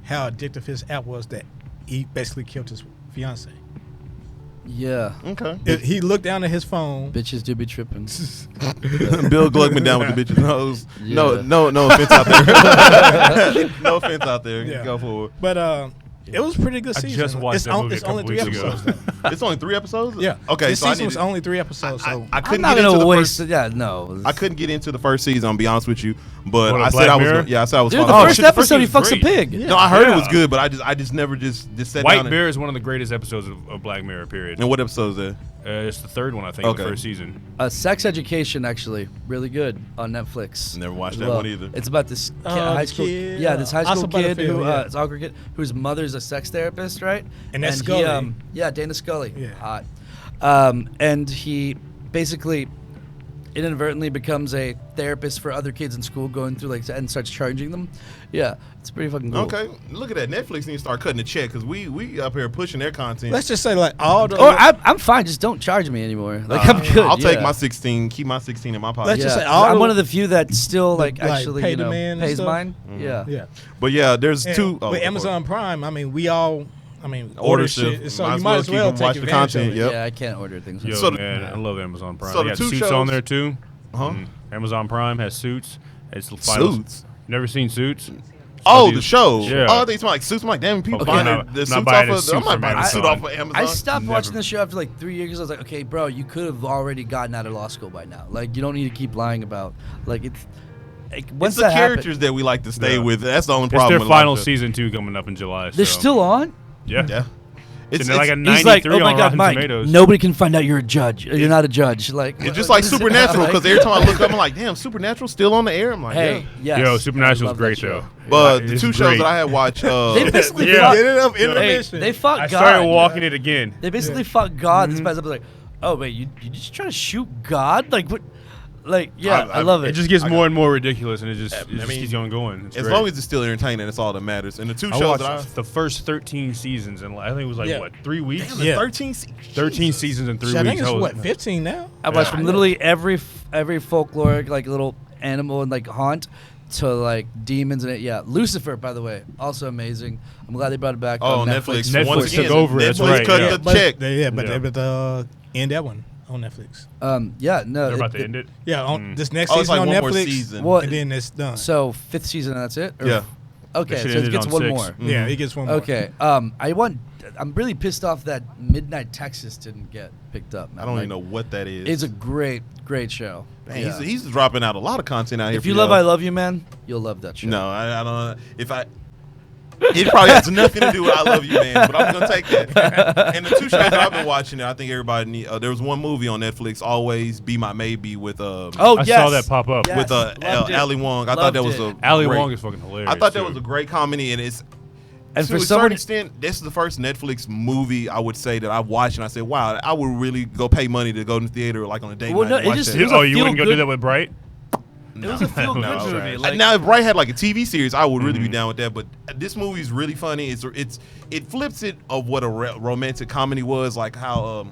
how addictive his app was that he basically killed his fiance. Yeah. Okay. He looked down at his phone. Bitches do be tripping. Bill Gluckman down with the bitches nose. Yeah. No offense out there. No offense out there. Yeah. Go forward. But it was a pretty good I season. just watched it's that movie it's a couple only 3 weeks ago. episodes. It's only 3 episodes. Yeah. Okay. This So I season was needed- only 3 episodes. So I I'm couldn't not get into gonna the waste. first. Yeah, no. I couldn't get into the first season. I'll be honest with you, but What, I said Black I was. Mirror? Gonna, yeah, I said I was. Dude, the following- first shit, the episode he first fucks a season's great. pig. No, I heard it was Yeah. good, but I just never just sat White down. Bear is one of the greatest episodes of Black Mirror. Period. And what episode is that? It's the third one, I think, of Okay. the first season. Sex Education actually really good on Netflix. Never watched as that well. one either. It's about this Oh, high the school. kid, Yeah, this high Asa school kid Butterfield, who yeah. it's awkward kid whose mother's a sex therapist, right? And that's he, Scully. yeah, Dana Scully. Yeah. Hot. And he basically inadvertently becomes a therapist for other kids in school, going through like and starts charging them. Yeah, it's pretty fucking cool. Okay, look at that. Netflix needs to start cutting the check because we up here pushing their content. let's just say like all the. Or I'm fine. Just don't charge me anymore. Like I'm good. I'll take yeah. my 16. Keep my 16 in my pocket. Let's Yeah, just say 'cause all I'm the- one of the few that still like like, actually pay you know, demand and pays stuff? mine. Mm-hmm. Yeah. Yeah. But yeah, there's And two. with go for it. Amazon Prime, I mean, we all. I mean, Order order stuff. shit. So Might you as might well as keep well and take watch the advantage content, of it. yep. Yeah, I can't order things. Yo, So the- man, I love Amazon Prime. so They the got two Suits on shows- there too. Huh? Amazon Prime has Suits. It's the final. Suits. Never seen Suits? Oh, These- the show. Yeah. Oh, they smell like suits. I'm like, damn, people Okay, buying now- the not suits buying off a of. suit I'm not from buying a suit Amazon. off of Amazon. I stopped Never. watching this show after like 3 years because I was like, okay, bro, you could have already gotten out of law school by now. Like, you don't need to keep lying about. Like, it's like, once It's the that characters happens, that we like to stay Yeah. with. That's the only It's problem. their with a lot final of shows. season 2 coming up in July. they're so. still on. Yeah. Yeah. It's like a He's like, 93 oh my on god, Rotten Mike, Tomatoes. nobody can find out you're a judge. You're not a judge. Like, It's just like Supernatural because every time I look up, I'm like, damn, Supernatural still on the air. I'm like, Hey, yeah. yes, Yo, I Supernatural's love that great show. though. But the It's two shows great. that I had watched, They basically Yeah. fought, Get it up, hey, intermission. they fought I God. started walking it again. They basically fought God. This past episode, like, oh wait, you just trying to shoot God? Like what? Like, yeah, I love it. It just gets more and more ridiculous, and it just keeps on going. It's as great. long as it's still entertaining, that's all that matters. And the two I shows watched the first 13 seasons, and I think it was like 3 weeks. Yeah. 13 seasons in 3 Shit, I weeks. think it's 15 now. I watched from literally every folkloric like little animal and like haunt to like demons and it. Yeah, Lucifer, by the way, also amazing. I'm glad they brought it back. Oh, on Netflix. Netflix Once again, took over it. That's Netflix right, cut yeah. the check. But end that one on Netflix. Yeah, no. They're about to end it. Yeah, on this next Oh, season it's like on one Netflix. more season. Well, and then it's done. So 5th season, and that's it. Or- Yeah. Okay, They should so end it it gets on one 6. more. Yeah, it gets one more. Okay. I'm really pissed off that Midnight Texas didn't get picked up. Man. I don't Like, even know what that is. It's a great show. Man, Yeah. he's dropping out a lot of content out here. If you love I Love You, man, you'll love that show. No, I don't. It probably has nothing to do with I Love You, man, but I'm gonna take that. And the two shows that I've been watching, I think everybody there was one movie on Netflix, Always Be My Maybe, with Oh, I yes. saw that pop up. Yes. with Loved it. Ali Wong. I thought Loved that was it. Ali great, Wong is fucking hilarious. I thought that too. was a great comedy, and it's And to for a someone, certain extent, this is the first Netflix movie I would say that I watched, and I said, "Wow, I would really go pay money to go to the theater like on a date Well, night." no, and it watch just- that. it was a you wouldn't go do feel-good- that with Bright? it was a feel good No. movie. Like, Now, if Bright had like a TV series, I would really be down with that. But this movie is really funny. It flips it of what a romantic comedy was, like how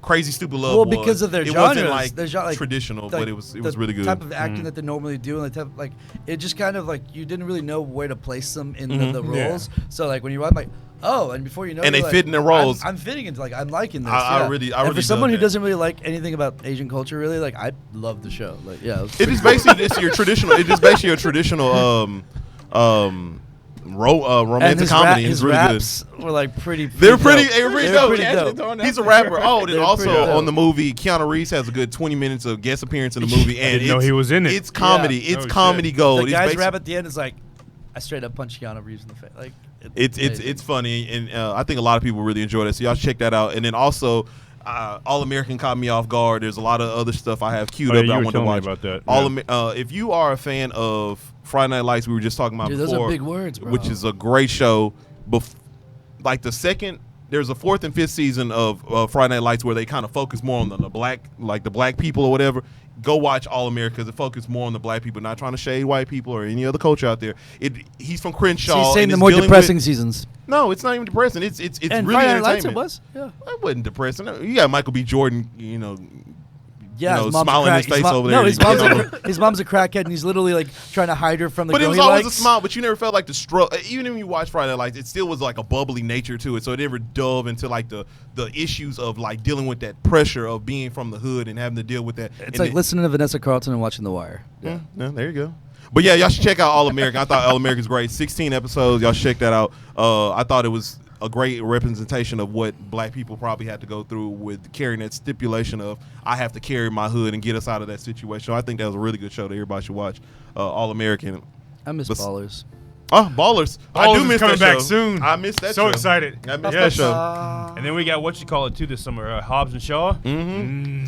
Crazy Stupid Love. well, was. because of their it genres, wasn't like their like, traditional, like, but it was the really good. Type of acting that they normally do, and the type, like it just kind of like you didn't really know where to place them in the roles. So like when you watch, like, oh, and before you know, And you're they like, fit in their roles. I'm fitting into like I'm liking this. I yeah. really And for someone dug who that. doesn't really like anything about Asian culture, really, like I love the show. Like, yeah, It is basically your traditional. It is basically your traditional romantic comedy. His It's really good. raps were like pretty. They're pretty. dope. They're pretty They were dope. pretty dope. He's a rapper. Oh, then They're also pretty dope. on the movie, Keanu Reeves has a good 20 minutes of guest appearance in the movie, and didn't know he was in it. It's comedy. Yeah. It's Oh, comedy shit. gold. The It's guy's basi- rap at the end is like, I straight up punch Keanu Reeves in the face. Like, It's funny, and I think a lot of people really enjoy that. So y'all check that out. And then also, All American caught me off guard. There's a lot of other stuff I have queued Oh, yeah, up that you I were want to telling me watch. about that. If you are a fan of Friday Night Lights, we were just talking about Dude, those before, are big words, bro. which is a great show. Like the second, there's a 4th and 5th season of Friday Night Lights where they kind of focus more on the black people or whatever. Go watch All America because it focuses more on the black people, not trying to shade white people or any other culture out there. He's from Crenshaw. So he's saying and the it's more dealing depressing with- seasons. No, it's not even depressing. It's And really Friday Night Lights, entertainment. it was. Yeah. It wasn't depressing. You got Michael B. Jordan, Yeah, you know, his mom's smiling a his crack- face mom- over No, there. his mom's a crackhead, and he's literally like trying to hide her from the But it girl was he always likes. a smile. But you never felt like the struggle. Even when you watch Friday Night Lights, it still was like a bubbly nature to it. So it never dove into like the issues of like dealing with that pressure of being from the hood and having to deal with that. It's like listening to Vanessa Carlton and watching The Wire. Yeah, there you go. But yeah, y'all should check out All American. I thought All American's great. 16 episodes. Y'all should check that out. I thought it was a great representation of what black people probably had to go through with carrying that stipulation of I have to carry my hood and get us out of that situation. So I think that was a really good show that everybody should watch. All American. I miss But- Ballers. Oh, Ballers. I Ballers do is miss coming that back show. soon. I missed that So show. excited. I missed Yes. that show. And then we got what you call it too this summer, Hobbs and Shaw.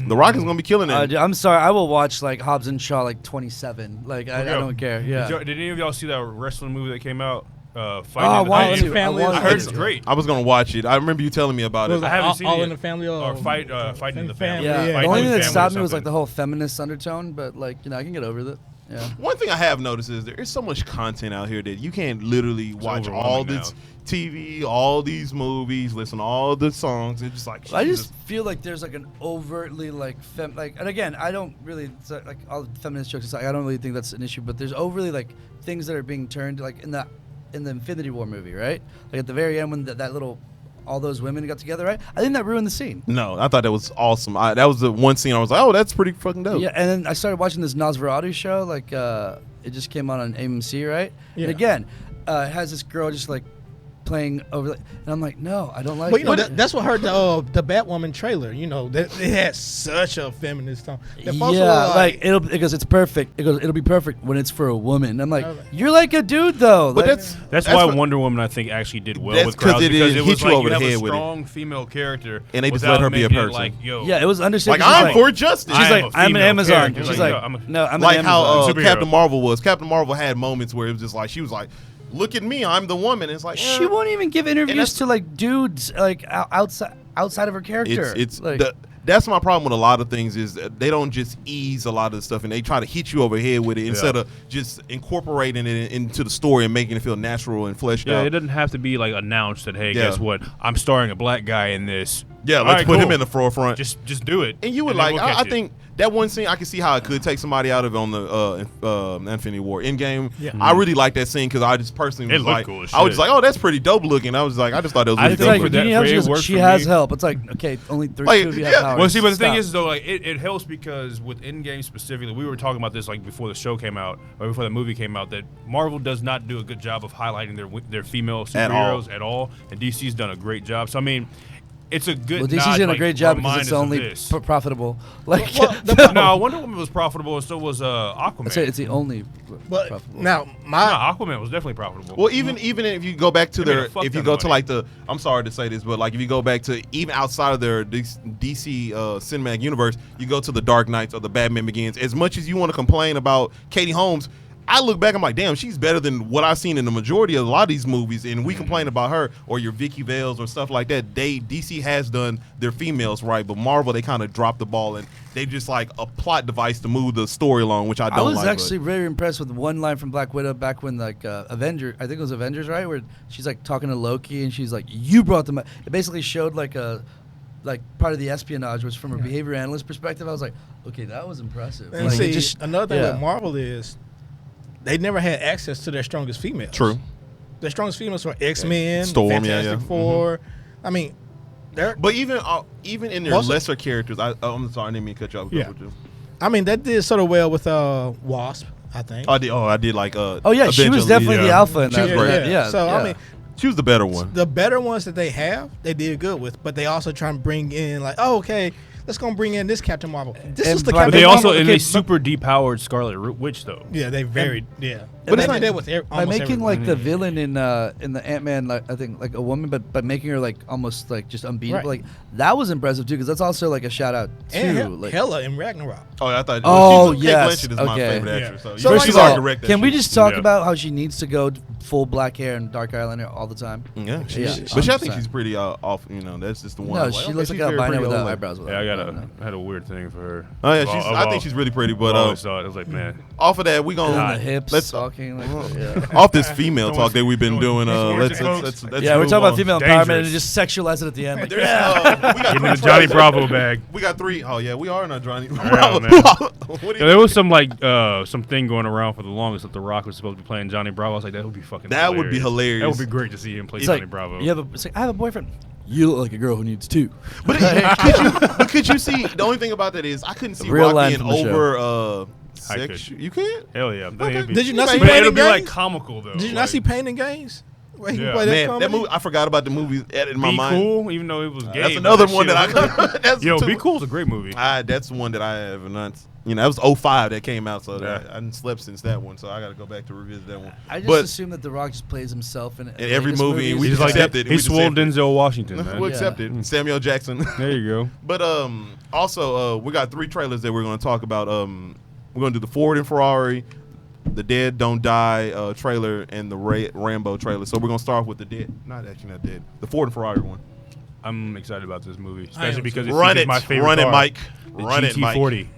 The Rock is going to be killing it. Dude, I'm sorry. I will watch like Hobbs and Shaw like 27. Like I don't care. Yeah. Did any of y'all see that wrestling movie that came out? Oh, Fighting I in the wanted Family? to. Family. wanted I heard to. it's great. I was going to watch it. I remember you telling me about it. I haven't seen all it in yet. the family Or fighting in the family. Yeah. Yeah. The Fighting only in thing the that Family stopped or me was like something. the whole feminist undertone, but like I can get over that. Yeah. One thing I have noticed is there is so much content out here that you can't literally watch all overwhelming this TV, all these movies, listen to all the songs. It's just like I Jesus. just feel like there's like an overtly like and again I don't really like all the feminist jokes aside, I don't really think that's an issue, but there's overly like things that are being turned like in the Infinity War movie, right? Like at the very end when that little all those women got together, right? I think that ruined the scene. No, I thought that was awesome. That was the one scene I was like, oh, that's pretty fucking dope. Yeah, and then I started watching this Nosferatu show. Like, it just came on AMC, right? Yeah. And again, it has this girl just like playing over, and I'm like, no, I don't like. But you know it. that's what hurt the Batwoman trailer. You know that it had such a feminist tone. The folks were Yeah, like because it's perfect. It goes, it'll be perfect when it's for a woman. I'm like, Okay. you're like a dude though. But Like, That's why what- Wonder Woman I think actually did well That's with crowds 'cause it because is it hit was you like over you the have head a with it. strong female character And they just without let her be a making it person. Like, yo, yeah, it was understated. Like She's I'm like, for justice. She's I like, am a I'm an female Amazon. character. She's Like, like, yo, I'm a- no, I'm like an how Amazon. Superhero. Captain Marvel was. Captain Marvel had moments where it was just like she was like, "Look at me, I'm the woman." It's like She won't even give interviews that's- to like dudes like outside of her character. It's like, that's my problem with a lot of things is that they don't just ease a lot of the stuff and they try to hit you over the head with it instead of just incorporating it into the story and making it feel natural and fleshed out. Yeah, it doesn't have to be like announced that, hey, guess what? I'm starring a black guy in this. Yeah, let's put him in the forefront. Just do it. And you would I think that one scene, I can see how it could take somebody out of it on the Infinity War Endgame. Yeah. I really like that scene because I just personally was like, cool as I was shit. just like, oh, that's pretty dope looking. I was like, I just thought that was really It's dope. like, you know, she has help. It's like, okay, only 3 of you have powers. Well, see, but the thing is, though, like it helps because with Endgame specifically, we were talking about this like before the show came out or before the movie came out, that Marvel does not do a good job of highlighting their female superheroes at all, and DC's done a great job. So I mean, it's a good. Well, DC's doing a great job because it's only profitable. Like, no, Wonder Woman was profitable, and so was Aquaman. I'd say it's the only profitable. Now, Aquaman was definitely profitable. Well, even if you go back to if you go to like I'm sorry to say this, but like if you go back to even outside of their DC cinematic universe, you go to the Dark Knights or the Batman Begins. As much as you want to complain about Katie Holmes, I look back, I'm like, damn, she's better than what I've seen in the majority of a lot of these movies, and we complain about her or your Vicky Vales or stuff like that. DC has done their females right, but Marvel, they kind of dropped the ball and they just like a plot device to move the story along, which I don't like. I was actually very impressed with one line from Black Widow back when like I think it was Avengers, right, where she's like talking to Loki and she's like, you brought them up. It basically showed like part of the espionage was from a behavior analyst perspective. I was like, okay, that was impressive. And like, see, another thing with Marvel is they never had access to their strongest females. True. Their strongest females were X-Men, Storm, Fantastic Four. I mean, but even in their lesser characters, I'm sorry, I didn't mean to cut you off. Yeah. I mean, that did sort of well with Wasp, I think. I did like she was definitely the alpha in that. She was great. Yeah. So I mean, she was the better one. The better ones that they have, they did good with, but they also try and bring in like, oh, okay, let's go bring in this Captain Marvel. This is the Captain Marvel. But they super depowered Scarlet Witch though. Yeah, they very But they did that with by making like the villain in the Ant-Man, like, I think like a woman, but making her like almost like just unbeatable. Right. Like that was impressive too, because that's also like a shout out to and like Hela in Ragnarok. Oh, I thought. Kate Blanchett is my favorite actress. So first of all, can we shit. just talk about how she needs to go full black hair and dark eyeliner all the time? Yeah, but I think she's pretty off. You know, that's just the one. No, she looks like a albino without eyebrows. Yeah, I had a weird thing for her. Oh yeah, I think she's really pretty. But I always thought it was like, man, off of that, we gonna the hips talking like off this female talk that we've been doing. Let's yeah, we're talking about female empowerment and just sexualize it at the end. Like, we got give me the Johnny Bravo bag. We got 3. Oh yeah, we are in our Johnny Bravo. There was some like something going around for the longest that The Rock was supposed to be playing Johnny Bravo. I was like, that would be fucking. That would be hilarious. That would be great to see him play Johnny Bravo. It's like, I have a boyfriend. You look like a girl who needs 2. But could you see? The only thing about that is I couldn't see Real Rock being over. You can't? Hell yeah. Did you not see Pain and Games? It'll be like comical though. Did you not see Pain and Games? Where he played that movie. I forgot about the movie in my mind. Be Cool, even though it was gay. That's another one that I. Be Cool is a great movie. That's one that I have not. You know, that was 05 that came out, so I didn't slept since that one, so I got to go back to revisit that one. I just assume that The Rock just plays himself in every movie, and we just accept it. He swole Denzel Washington, man. We'll accept it. Samuel Jackson. There you go. But also, we got 3 trailers that we're going to talk about. We're going to do the Ford and Ferrari, the Dead Don't Die trailer, and the Rambo trailer. So we're going to start with the Dead. Not Dead. The Ford and Ferrari one. I'm excited about this movie, especially because it's my favorite car. Mike. The GT40.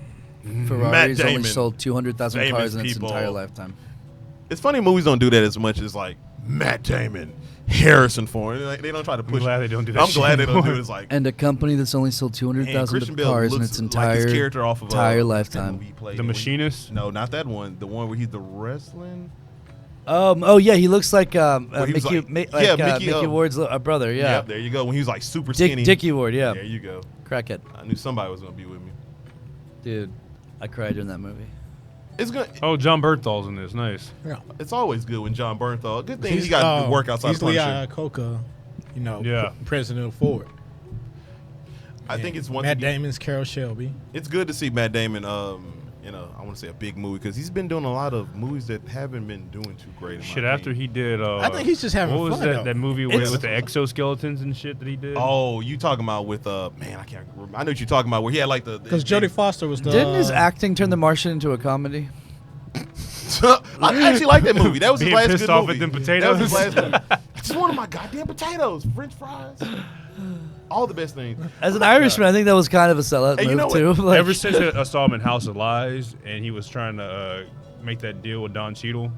Ferrari's only sold 200,000 cars in its entire lifetime. It's funny movies don't do that as much as like Matt Damon, Harrison Ford. They don't try to push. I'm glad they don't do that. I'm glad they don't do it. It's like, and a company that's only sold 200,000 cars in its entire lifetime. The Machinist? No, not that one. The one where he's the wrestling. He looks like Mickey Mickey Ward's brother. Yeah. There you go. When he was like super skinny. Dickie Ward. Yeah. There you go. Crackhead. I knew somebody was gonna be with me. Dude, I cried during that movie. It's good. Oh, John Bernthal's in this. Nice. Yeah. It's always good when John Bernthal. Good thing he got to work outside he's the country. Lee Iacocca, president of Ford. I think it's one. Matt Damon's Carol Shelby. It's good to see Matt Damon. I want to say a big movie because he's been doing a lot of movies that haven't been doing too great. After he did, I think he's just having fun. What was that movie with the exoskeletons and shit that he did? Oh, you talking about with I can't remember. I know what you're talking about where he had like the because Jodie Foster was the. Didn't his acting turn The Martian into a comedy? I actually like that movie. That was his last pissed good off movie. At them potatoes. That was his last movie. I just wanted my goddamn potatoes, French fries. All the best things. As an Irishman, I think that was kind of a sellout Hey, you know move what? too. Like, Ever since I saw him in House of Lies, and he was trying to make that deal with Don Cheadle.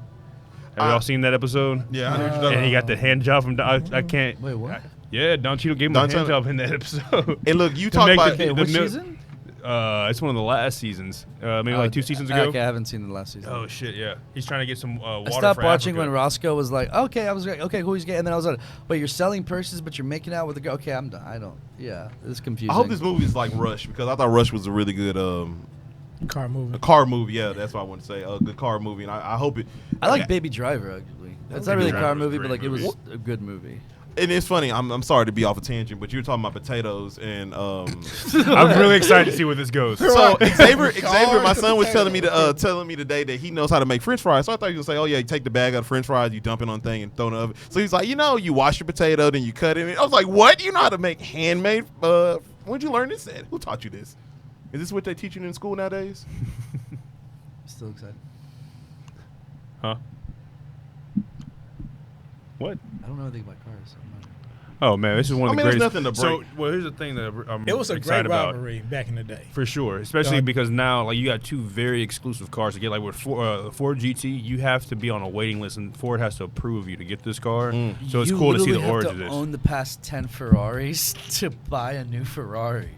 Have y'all seen that episode? Yeah, I know what you're talking And he about. got the hand job from Don. I can't. Wait, what? Yeah, Don Cheadle gave him Don a hand Cheadle- job in that episode. And look, you To talk make about Okay, which mil- season? It's one of the last seasons, maybe like 2 seasons ago. Okay, I haven't seen the last season. Oh shit, yeah. He's trying to get some water I stopped for watching Africa. when Roscoe was like, okay, I was like, okay, who he's getting? And then I was like, wait, you're selling purses, but you're making out with a girl. Okay, I'm done. I don't. Yeah, it's confusing. I hope this movie is like Rush because I thought Rush was a really good Car movie. a car movie. Yeah, that's what I want to say. A good car movie, and I hope it. I like Baby Driver actually. It's not really a Driver car was a movie, but great like it was movie. a good movie. And it's funny. I'm sorry to be off a tangent, but you were talking about potatoes and I'm really excited to see where this goes. So Xavier, my Cars son was and telling me today that he knows how to make French fries. So I thought he was gonna say, "Oh yeah, you take the bag out of French fries, you dump it on the thing, and throw it in the oven." So he's like, you wash your potato, then you cut it. I was like, "What? You know how to make handmade? Where'd you learn this at? Who taught you this? Is this what they teach you in school nowadays?" Still excited. Huh? What? I don't know anything about cars. So I'm not- Oh man, this is one of I the mean, there's greatest. nothing to So, break. well, here's the thing that I'm It was a great excited about. rivalry back in the day. For sure, especially Done. because now, like, you got two very exclusive cars to get. Like with Ford GT, you have to be on a waiting list, and Ford has to approve you to get this car. So it's You cool to see the literally origin have of to this. own the past 10 Ferraris to buy a new Ferrari.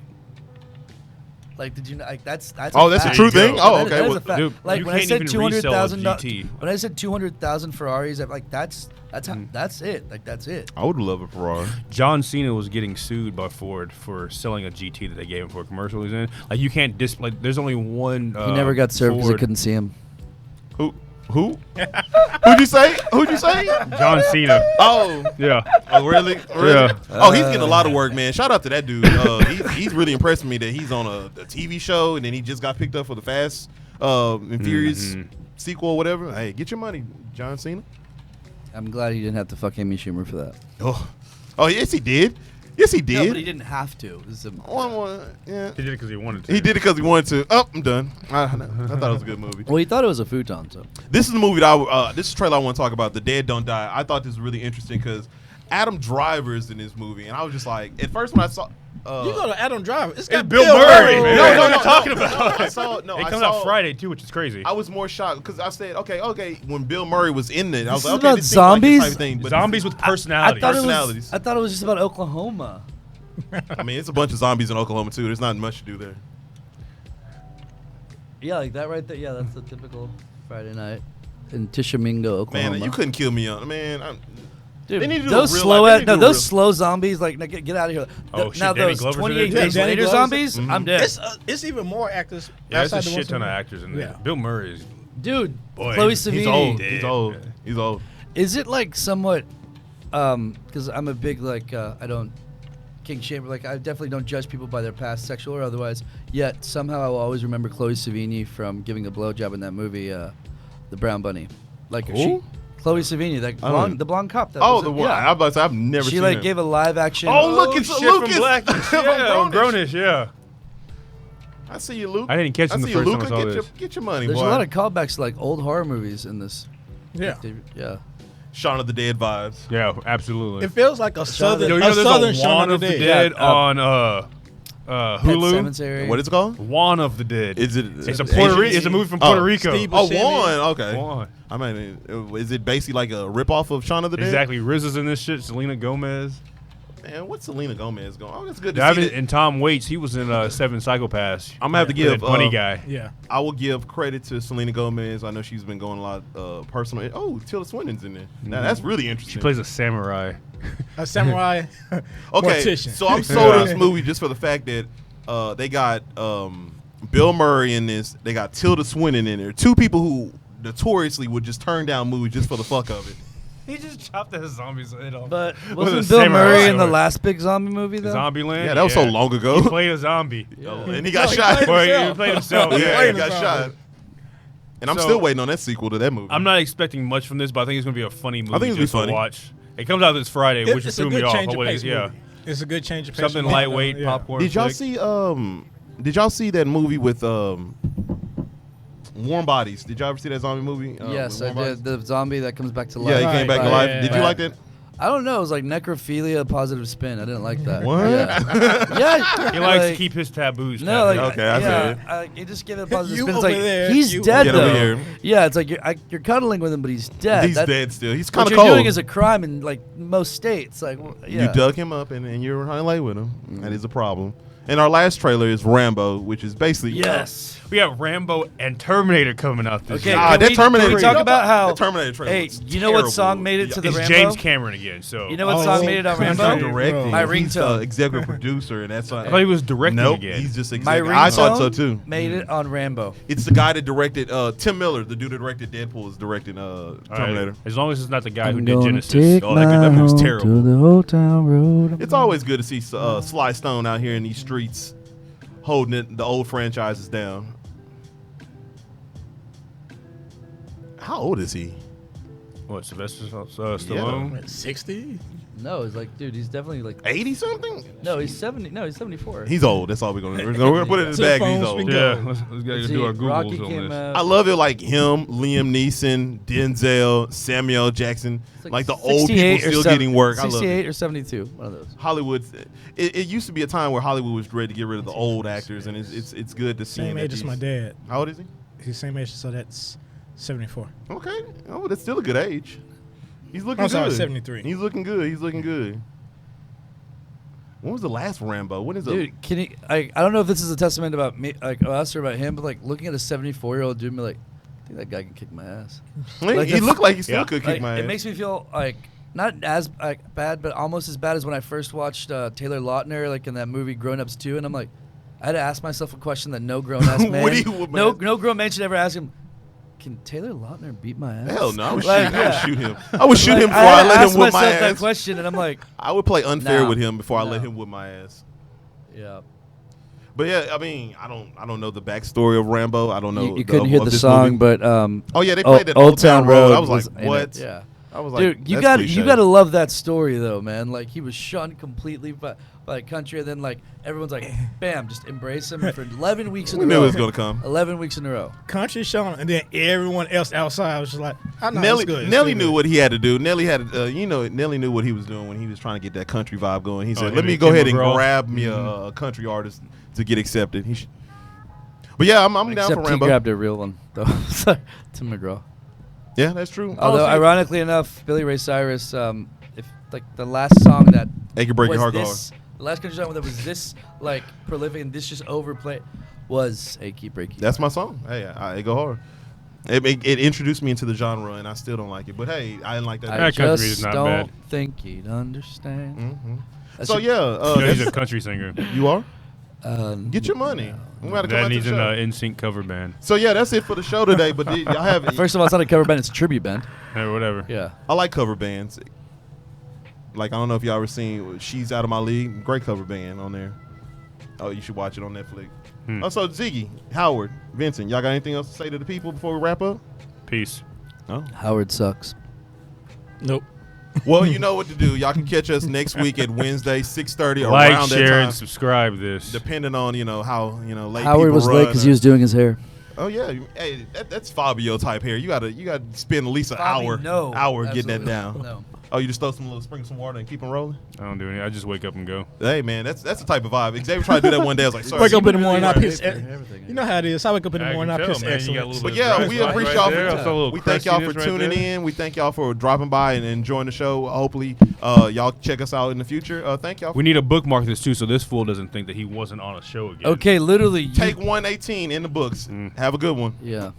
Like, did you know? Like, that's. Oh, that's a fact. true thing? go. Oh, That is okay. a Well, fact. dude, Like you when I can't said even 200,000, resell a GT. when I said 200,000 Ferraris, I'm like, that's how, that's it. Like that's it. I would love a Ferrari. John Cena was getting sued by Ford for selling a GT that they gave him for a commercial he's in. Like, you can't display. There's only one. He never got served because I Ford- couldn't see him. Who? Who'd you say? Who'd you say? John Cena. Oh. Yeah. Oh, really? Really? Yeah. Oh, he's getting a lot of work, man. Shout out to that dude. He's really impressed me that he's on a TV show, and then he just got picked up for the Fast and Furious sequel or whatever. Hey, get your money, John Cena. I'm glad he didn't have to fuck Amy Schumer for that. Oh, yes, he did. Yes, he No, did. but he didn't have to. This is a- Yeah. He did it because he wanted to. He did it because he wanted to. Oh, I'm done. I thought it was a good movie. Well, he thought it was a futon, so. This is the movie that this is the trailer I want to talk about. The Dead Don't Die. I thought this was really interesting because Adam Driver is in this movie, and I was just like, at first when I saw, You go to Adam Driver. It's It's got Bill Murray, man. No, What no, are you no, talking no, about? no, I saw. No, It I comes saw, out Friday too, which is crazy. I was more shocked because I said, okay, when Bill Murray was in it, I was This like, is okay, about this seems like this zombies? type of thing, but Zombies with personality. Personalities. I thought it was just about Oklahoma. I mean, it's a bunch of zombies in Oklahoma too. There's not much to do there. Yeah, like that right there. Yeah, that's the typical Friday night in Tishomingo, Oklahoma. Man, you couldn't kill me on. Man, Dude, they need to do those a real slow, life- they need to do a those real- slow zombies. Like, now get out of here. Oh, shit, now Danny those Glover's in 28 it? days Yeah, Danny later Glover's- zombies. I'm dead. It's even more actors. Yeah, there's a outside the shit ton of ones- actors in there. Yeah. Bill Murray's. Dude, Boy, Chloe he's Savini. He's Dead, old. man. He's old. Is it like somewhat? Because I'm a big like I don't king shame. Like I definitely don't judge people by their past, sexual or otherwise. Yet somehow I will always remember Chloe Savini from giving a blowjob in that movie, The Brown Bunny. Like Who? Chloe Savini, that I don't- blonde, the blonde cop. That Oh, was the it. one. Yeah. I'm about to say I've never She seen like him. gave a live action. Oh, look, it's shit Lucas. from Blackish. From Yeah, on Grownish. Grownish, yeah. I see you, Luke. I didn't catch I him the see you, first time I Luca. saw Get your, this. get your money, There's boy. a lot of callbacks to like old horror movies in this. Yeah. Yeah. Shaun of the Dead vibes. Yeah, absolutely. It feels like a southern, Yo, you know, a there's southern a Shaun Juan of the Dead Yeah, on Pet Hulu. Cemetery. What is it called? Juan of the Dead. Is it? It's a Asian? Puerto Rico. It's a movie from Puerto Rico. Steve Oh, Buscemi. Juan. Okay. Juan. I mean, is it basically like a ripoff of Shaun of the Dead? Exactly. Riz is in this shit. Selena Gomez. Man, what's Selena Gomez going? Oh, it's good to Yeah, see that. and Tom Waits. He was in Seven Psychopaths. I'm gonna have to That give funny guy. Yeah. I will give credit to Selena Gomez. I know she's been going a lot personal. Oh, Tilda Swinton's in there. Now that's really interesting. She plays a samurai. A samurai Okay, mortician. so I'm sold on this movie just for the fact that they got Bill Murray in this. They got Tilda Swinton in there. Two people who notoriously would just turn down movies just for the fuck of it. He just chopped his zombies head off. But With wasn't a Bill samurai Murray in the sword. last big zombie movie though? Zombieland? Yeah, that was so long ago. He played a zombie. Oh, and he got No, he shot. played Well, he himself. played himself. Yeah, Yeah. he played got himself. shot. And I'm So- still waiting on that sequel to that movie. I'm not expecting much from this, but I think it's going to be a funny movie I think it'll be just to funny. watch. It comes out this Friday, which It's threw a me good off. change I of wasn't- pace yeah. movie. It's a good change of pace. Something movie. lightweight, Yeah. popcorn Did y'all flick. see? Did y'all see that movie with Warm Bodies? Did y'all ever see that zombie movie? Yes, with I Warm did. The zombie that comes back to life. Yeah, he came back Right, alive. yeah, Did you yeah. like that? I don't know. It was like necrophilia, positive spin. I didn't like that. What? Yeah. He likes to keep his taboos. No, like, taboo. Okay, I feel it. you just give it a positive You spin. It's over like there, he's you dead Get though. over here. Yeah, it's like you're cuddling with him, but he's dead. He's dead still. He's kind What of you're cold. doing is a crime in like most states. Like, yeah. You dug him up and you're running late with him. That is a problem. And our last trailer is Rambo, which is basically Yes. We have Rambo and Terminator coming out this Okay. year. Ah, can that we Terminator talk about how? the Terminator trailer Hey, looks you know what terrible. song made it to the It's Rambo? James Cameron again. So You know what song made it on He's Rambo? not directing. My He's ringtone. executive producer, and that's I thought he was directing nope. again. He's just My executive. I thought so ringtone too. made it on Rambo. It's the guy that directed Tim Miller, the dude that directed Deadpool, is directing All right. Terminator. As long as it's not the guy who I'm did gonna Genesis. take Oh, that my movie's home terrible. to the Old Town Road. It's always good to see Sly Stone out here in these streets, holding the old franchises down. How old is he? What, Sylvester Stallone? 60. No, it's like, dude, he's definitely like. 80 something? No, he's 70. No, he's 74. He's old. That's all we're gonna put it in his To the bag. He's phones old. we go. Yeah, let's gotta See, do our Rocky Googles on came this. out. I love it, like him, Liam Neeson, Denzel, Samuel Jackson, It's like the old 68 people or still 70 getting work. I love 68 it. or 72, one of those. Hollywood. It used to be a time where Hollywood was ready to get rid of the old actors, and it's good to see. Same that age as my dad. How old is he? He's the same age, so that's 74. Okay. Oh, that's still a good age. He's looking I'm good. sorry, 73. He's looking good. He's looking good. When was the last Rambo? When is it? Dude, can he? I don't know if this is a testament about me, like us, or about him, but like looking at a 74-year-old dude, and be like, I think that guy can kick my ass. Like, he looked like he still Yeah. could kick Like, my ass. it makes me feel like not as bad, but almost as bad as when I first watched Taylor Lautner, like in that movie Grown Ups 2, and I'm like, I had to ask myself a question that no grown ass man, no grown man should ever ask him. Can Taylor Lautner beat my ass? Hell no! I would, Like, shoot him. I would shoot him before I I, had to let ask him whip my myself that ass. question, and I'm like, I would play unfair No. with him before I let No. him whip my ass. yeah. But yeah, I mean, I don't know the backstory of Rambo. I don't know. You couldn't hear of the this song, movie. but Oh yeah, they played that Old Town Road. I was like, in it. what? Yeah. I was like, Dude, you that's got cliche. to love that story though, man. Like he was shunned completely by the country, and then like everyone's like, bam, just embrace him for 11 weeks in We a knew row. it was gonna come. 11 weeks in a row. Country Sean, and then everyone else outside was just like, I know Nelly, it's good. It's Nelly good. knew what he had to do. Nelly had, Nelly knew what he was doing when he was trying to get that country vibe going. He said, he "Let me did go Tim ahead and McGraw. grab me a country artist to get accepted." But yeah, I'm down Except for he Rambo. grabbed a real one though. Sorry, Tim McGraw. Yeah, that's true. Although Honestly, ironically enough, Billy Ray Cyrus, if like the last song that they can break your was heart, this, the last country song that was this like prolific and this just overplayed was "Hey Keep Breaking." That's my song. Hey, it go hard. It introduced me into the genre, and I still don't like it. But hey, I didn't like that. I That country just is not don't bad. think you'd understand. Mhm. That's So a- yeah, You know, he's that's- a country singer. you are. Get your no. money. We gotta come That out to needs the an show. NSYNC cover band. So yeah, that's it for the show today. But y'all have First of all, it's not a cover band; it's a tribute band. Or whatever. Yeah. I like cover bands. Like I don't know if y'all ever seen "She's Out of My League." Great cover band on there. Oh, you should watch it on Netflix. Also, Ziggy, Howard, Vincent, y'all got anything else to say to the people before we wrap up? Peace. No. Howard sucks. Nope. Well, you know what to do. Y'all can catch us next week at Wednesday, 6:30 Like, around that share, time. and subscribe this. Depending on how late Howard people was run. late because he was doing his hair. Oh yeah, hey, that's Fabio type hair. You gotta spend at least an Fabi, hour no, getting that absolutely down. no. Oh, you just sprinkle some water and keep them rolling. I don't do any. I just wake up and go. Hey man, that's the type of vibe. Xavier tried to do that one day. I was like, sorry. Wake up in the really morning, I are piss. paid for everything. You know how it is. I wake up in the I morning, I can tell, piss man. You got a excellence. little But bit yeah, of we crust appreciate right y'all there. for I saw a little we thank y'all for crustiness right tuning there. in. We thank y'all for dropping by and enjoying the show. Hopefully, y'all check us out in the future. Thank y'all. We need to bookmark this too, so this fool doesn't think that he wasn't on a show again. Okay, literally. Take 118 in the books. Have a good one. Yeah.